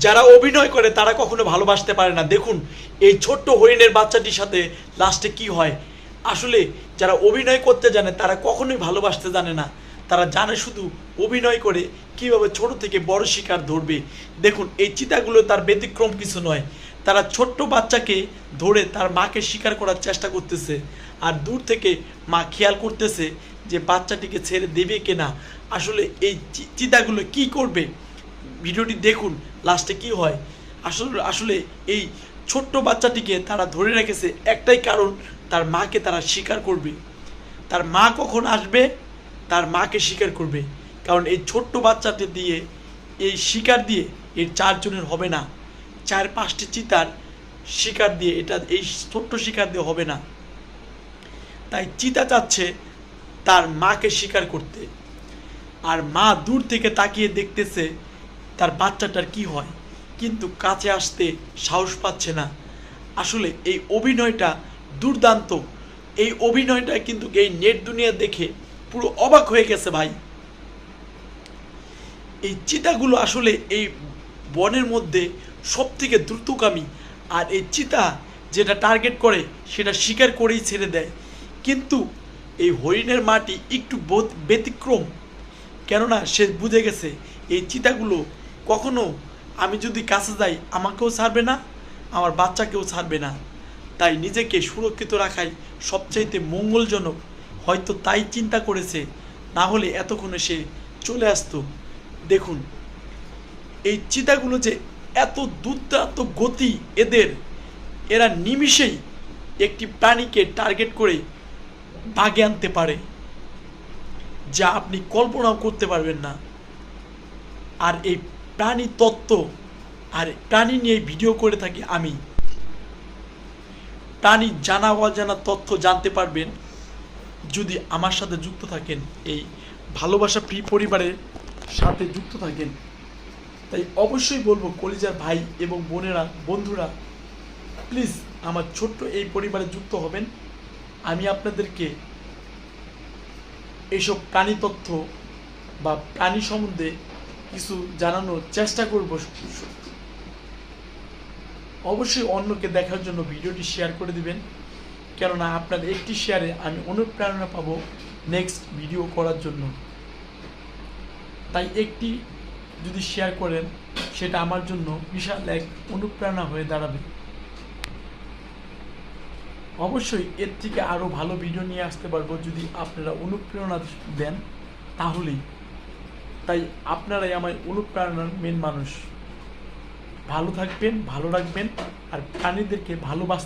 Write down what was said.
যারা অভিনয় করে তারা কখনো ভালোবাসতে পারে না। দেখুন এই ছোট্ট হরিণের বাচ্চাটির সাথে লাস্টে কি হয়। আসলে যারা অভিনয় করতে জানে তারা কখনোই ভালোবাসতে জানে না, তারা জানে শুধু অভিনয় করে কীভাবে ছোট থেকে বড় শিকার ধরবে। দেখুন এই চিতাগুলো তার ব্যতিক্রম কিছু নয়, তারা ছোট্ট বাচ্চাকে ধরে তার মাকে শিকার করার চেষ্টা করতেছে, আর দূর থেকে মা খেয়াল করতেছে যে বাচ্চাটিকে ছেড়ে দেবে কিনা। আসলে এই চিতাগুলো কি করবে, ভিডিওটি দেখুন লাস্টে কি হয়। আসলে এই ছোট্ট বাচ্চাটিকে তারা ধরে রেখেছে একটাই কারণ, তার মাকে তারা শিকার করবে। তার মা কখন আসবে তার মাকে শিকার করবে, কারণ এই ছোট্ট বাচ্চাটি দিয়ে এই শিকার দিয়ে এর চারজনের হবে না, 4-5টি চিতার শিকার দিয়ে এটা এই ছোট্ট শিকার দিয়ে হবে না। তাই চিতা চাচ্ছে তার মাকে শিকার করতে, আর মা দূর থেকে তাকিয়ে দেখতেছে তার বাচ্চাটার কি হয়, কিন্তু কাছে আসতে সাহস পাচ্ছে না। আসলে এই অভিনয়টা দুর্দান্ত, এই অভিনয়টা কিন্তু এই নেট দুনিয়া দেখে পুরো অবাক হয়ে গেছে ভাই। এই চিতাগুলো আসলে এই বনের মধ্যে সব থেকে দ্রুতগামী, আর এই চিতা যেটা টার্গেট করে সেটা শিকার করেই ছেড়ে দেয়। কিন্তু এই হরিণের মাটি একটু ব্যতিক্রম, কেননা সে বুঝে গেছে এই চিতাগুলো কখনো আমি যদি কাছে যাই আমাকেও ছাড়বে না, আমার বাচ্চাকেও ছাড়বে না। তাই নিজেকে সুরক্ষিত রাখাই সবচাইতে মঙ্গলজনক, হয়তো তাই চিন্তা করেছে, না হলে এতক্ষণে সে চলে আসতো। দেখুন এই চিতাগুলো যে এত দুর্দান্ত গতি এদের, এরা নিমিষেই একটি প্রাণীকে টার্গেট করে বাগে আনতে পারে, যা আপনি কল্পনাও করতে পারবেন না। আর এই প্রাণী তত্ত্ব আর প্রাণী নিয়ে ভিডিও করে থাকি আমি। প্রাণী জানা অজানা তথ্য জানতে পারবেন যদি আমার সাথে যুক্ত থাকেন, এই ভালোবাসা প্রিয় পরিবারের সাথে যুক্ত থাকেন। তাই অবশ্যই বলবো কলিজার ভাই এবং বোনেরা, বন্ধুরা, প্লিজ আমার ছোট্ট এই পরিবারে যুক্ত হবেন। আমি আপনাদেরকে এইসব প্রাণী তথ্য বা প্রাণী সম্বন্ধে কিছু জানানোর চেষ্টা করব। অবশ্যই অন্যকে দেখার জন্য ভিডিওটি শেয়ার করে দিবেন, কেননা আপনার একটি শেয়ারে আমি অনুপ্রেরণা পাবো নেক্সট ভিডিও করার জন্য। তাই একটি যদি শেয়ার করেন সেটা আমার জন্য বিশাল এক অনুপ্রেরণা হয়ে দাঁড়াবে। অবশ্যই এর থেকে আরও ভালো ভিডিও নিয়ে আসতে পারবো যদি আপনারা অনুপ্রেরণা দেন তাহলেই। তাই আপনারাই আমার অনুপ্রেরণার মেন মানুষ। ভালো থাকবেন, ভালো রাখবেন, আর প্রাণীদেরকে ভালোবাসবেন।